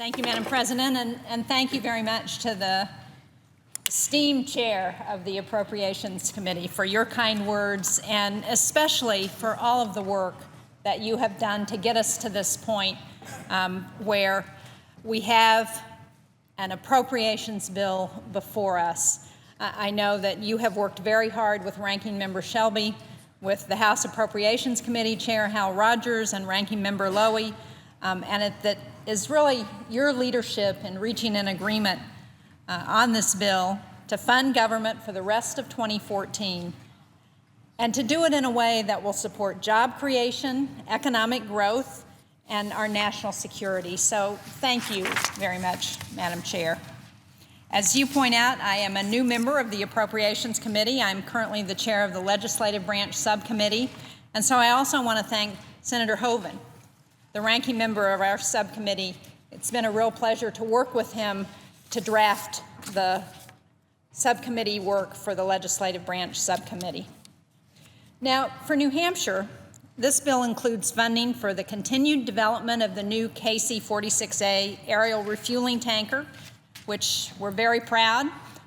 Thank you, Madam President, and thank you very much to the esteemed chair of the Appropriations Committee for your kind words, and especially for all of the work that you have done to get us to this point where we have an appropriations bill before us. I know that you have worked very hard with Ranking Member Shelby, with the House Appropriations Committee Chair Hal Rogers and Ranking Member Lowy, and that is really your leadership in reaching an agreement on this bill to fund government for the rest of 2014, and to do it in a way that will support job creation, economic growth, and our national security. So thank you very much, Madam Chair. As you point out, I am a new member of the Appropriations Committee. I'm currently the chair of the Legislative Branch Subcommittee, and so I also want to thank Senator Hoeven, the ranking member of our subcommittee. It's been a real pleasure to work with him to draft the subcommittee work for the Legislative Branch Subcommittee. Now, for New Hampshire, this bill includes funding for the continued development of the new KC-46A aerial refueling tanker, which we're very proud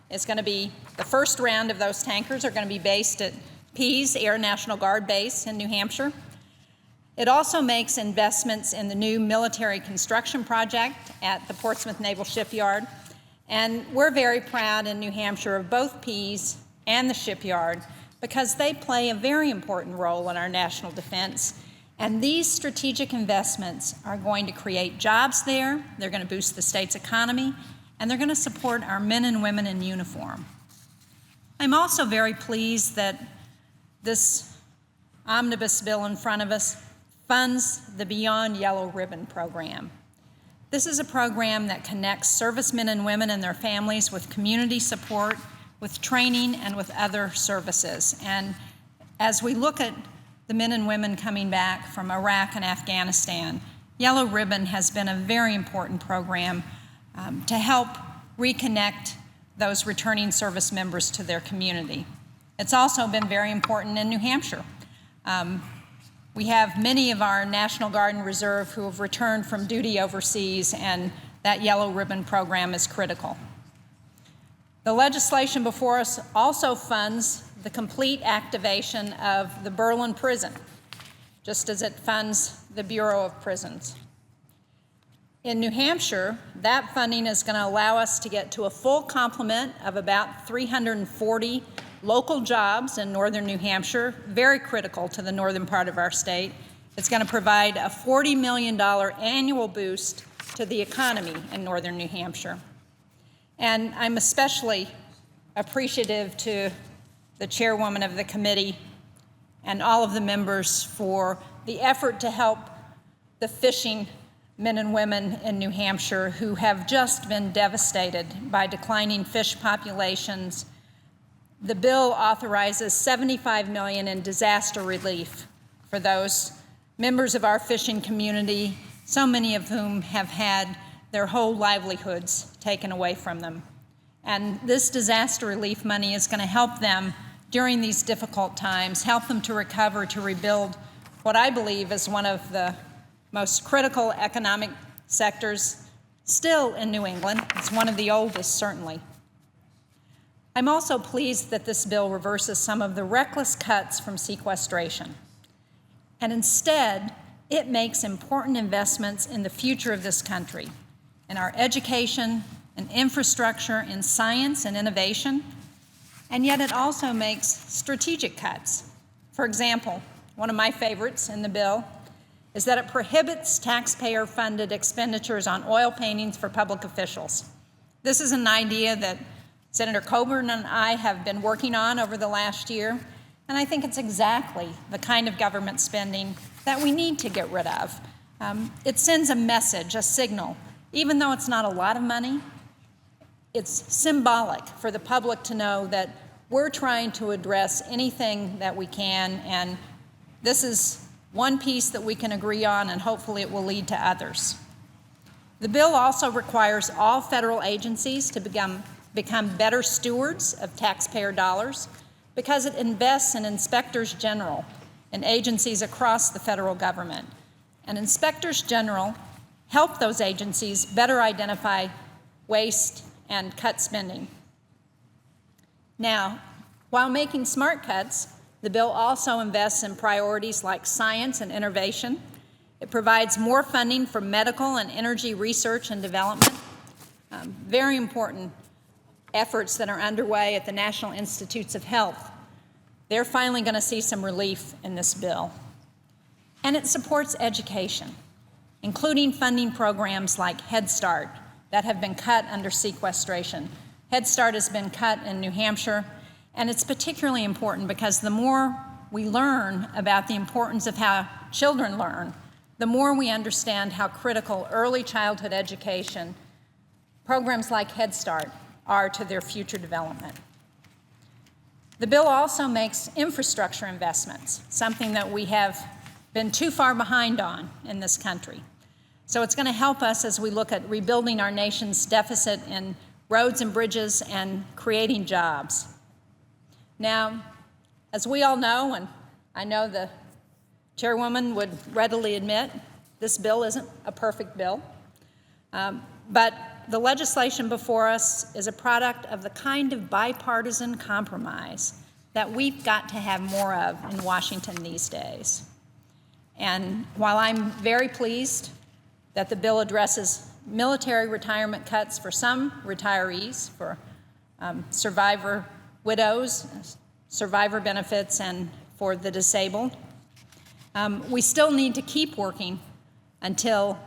is going to be the first round of those tankers are going to be based at Pease Air National Guard Base in New Hampshire. It also makes investments in the new military construction project at the Portsmouth Naval Shipyard. And we're very proud in New Hampshire of both Pease and the shipyard because they play a very important role in our national defense. And these strategic investments are going to create jobs there, they're going to boost the state's economy, and they're going to support our men and women in uniform. I'm also very pleased that this omnibus bill in front of us funds the Beyond Yellow Ribbon program. This is a program that connects servicemen and women and their families with community support, with training, and with other services. And as we look at the men and women coming back from Iraq and Afghanistan, Yellow Ribbon has been a very important program to help reconnect those returning service members to their community. It's also been very important in New Hampshire. We have many of our National Guard and Reserve who have returned from duty overseas, and that Yellow Ribbon program is critical. The legislation before us also funds the complete activation of the Berlin prison, just as it funds the Bureau of Prisons. In New Hampshire, that funding is going to allow us to get to a full complement of about 340 local jobs in northern New Hampshire, very critical to the northern part of our state. It's going to provide a $40 million annual boost to the economy in northern New Hampshire. And I'm especially appreciative to the chairwoman of the committee and all of the members for the effort to help the fishing men and women in New Hampshire who have just been devastated by declining fish populations. The bill authorizes $75 million in disaster relief for those members of our fishing community, so many of whom have had their whole livelihoods taken away from them. And this disaster relief money is going to help them during these difficult times, help them to recover, to rebuild what I believe is one of the most critical economic sectors still in New England. It's one of the oldest, certainly. I'm also pleased that this bill reverses some of the reckless cuts from sequestration. And instead, it makes important investments in the future of this country, in our education, in infrastructure, in science and innovation, and yet it also makes strategic cuts. For example, one of my favorites in the bill is that it prohibits taxpayer-funded expenditures on oil paintings for public officials. This is an idea that Senator Coburn and I have been working on over the last year, and I think it's exactly the kind of government spending that we need to get rid of. It sends a message, a signal. Even though it's not a lot of money, it's symbolic for the public to know that we're trying to address anything that we can, and this is one piece that we can agree on, and hopefully it will lead to others. The bill also requires all federal agencies to become better stewards of taxpayer dollars because it invests in inspectors general in agencies across the federal government. And inspectors general help those agencies better identify waste and cut spending. Now, while making smart cuts, the bill also invests in priorities like science and innovation. It provides more funding for medical and energy research and development. Very important efforts that are underway at the National Institutes of Health. They're finally going to see some relief in this bill. And it supports education, including funding programs like Head Start that have been cut under sequestration. Head Start has been cut in New Hampshire, and it's particularly important because the more we learn about the importance of how children learn, the more we understand how critical early childhood education, programs like Head Start, are to their future development. The bill also makes infrastructure investments, something that we have been too far behind on in this country. So it's going to help us as we look at rebuilding our nation's deficit in roads and bridges and creating jobs. Now, as we all know, and I know the chairwoman would readily admit, this bill isn't a perfect bill, but the legislation before us is a product of the kind of bipartisan compromise that we've got to have more of in Washington these days. And while I'm very pleased that the bill addresses military retirement cuts for some retirees, for survivor widows, survivor benefits, and for the disabled, we still need to keep working until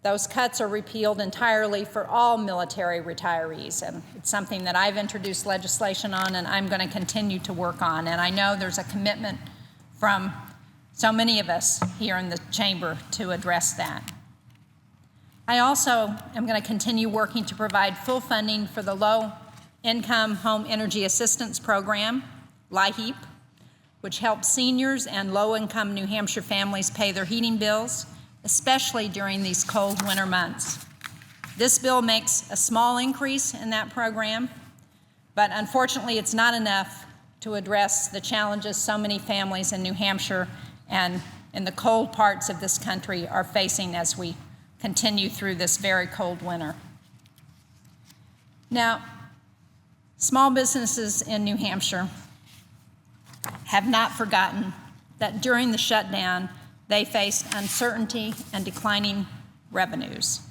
those cuts are repealed entirely for all military retirees. And it's something that I've introduced legislation on and I'm going to continue to work on. And I know there's a commitment from so many of us here in the chamber to address that. I also am going to continue working to provide full funding for the Low-Income Home Energy Assistance Program, LIHEAP, which helps seniors and low-income New Hampshire families pay their heating bills, especially during these cold winter months. This bill makes a small increase in that program, but unfortunately it's not enough to address the challenges so many families in New Hampshire and in the cold parts of this country are facing as we continue through this very cold winter. Now, small businesses in New Hampshire have not forgotten that during the shutdown, they faced uncertainty and declining revenues.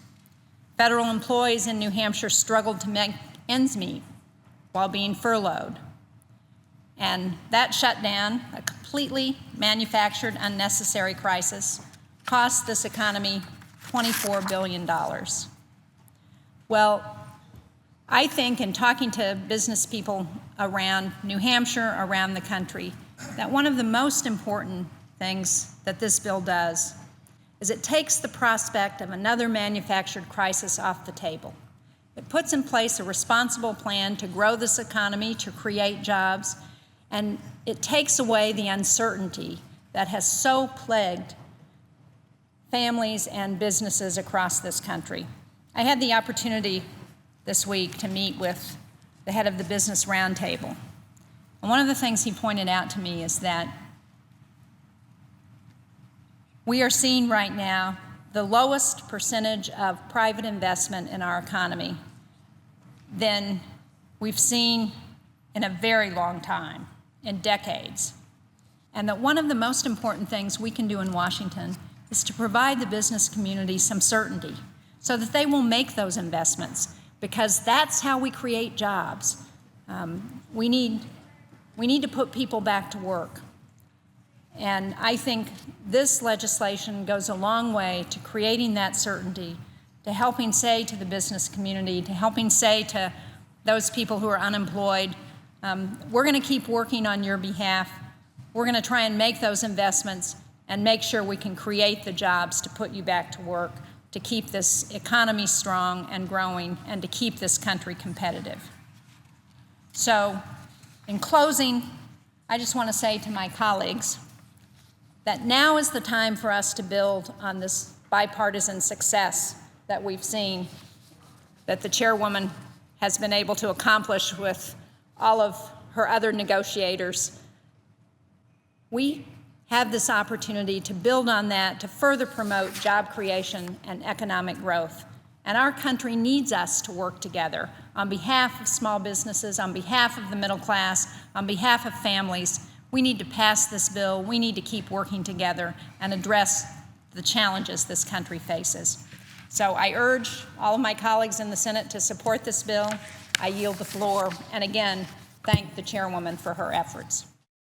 Federal employees in New Hampshire struggled to make ends meet while being furloughed. And that shutdown, a completely manufactured, unnecessary crisis, cost this economy $24 billion. Well, I think in talking to business people around New Hampshire, around the country, that one of the most important things that this bill does is it takes the prospect of another manufactured crisis off the table. It puts in place a responsible plan to grow this economy, to create jobs, and it takes away the uncertainty that has so plagued families and businesses across this country. I had the opportunity this week to meet with the head of the Business Roundtable. And one of the things he pointed out to me is that we are seeing right now the lowest percentage of private investment in our economy than we've seen in a very long time, in decades. And that one of the most important things we can do in Washington is to provide the business community some certainty so that they will make those investments, because that's how we create jobs. We need to put people back to work. And I think this legislation goes a long way to creating that certainty, to helping say to the business community, to helping say to those people who are unemployed, we're going to keep working on your behalf. We're going to try and make those investments and make sure we can create the jobs to put you back to work, to keep this economy strong and growing, and to keep this country competitive. So, in closing, I just want to say to my colleagues that now is the time for us to build on this bipartisan success that we've seen, that the chairwoman has been able to accomplish with all of her other negotiators. We have this opportunity to build on that, to further promote job creation and economic growth. And our country needs us to work together on behalf of small businesses, on behalf of the middle class, on behalf of families. We need to pass this bill. We need to keep working together and address the challenges this country faces. So I urge all of my colleagues in the Senate to support this bill. I yield the floor, and again, thank the chairwoman for her efforts.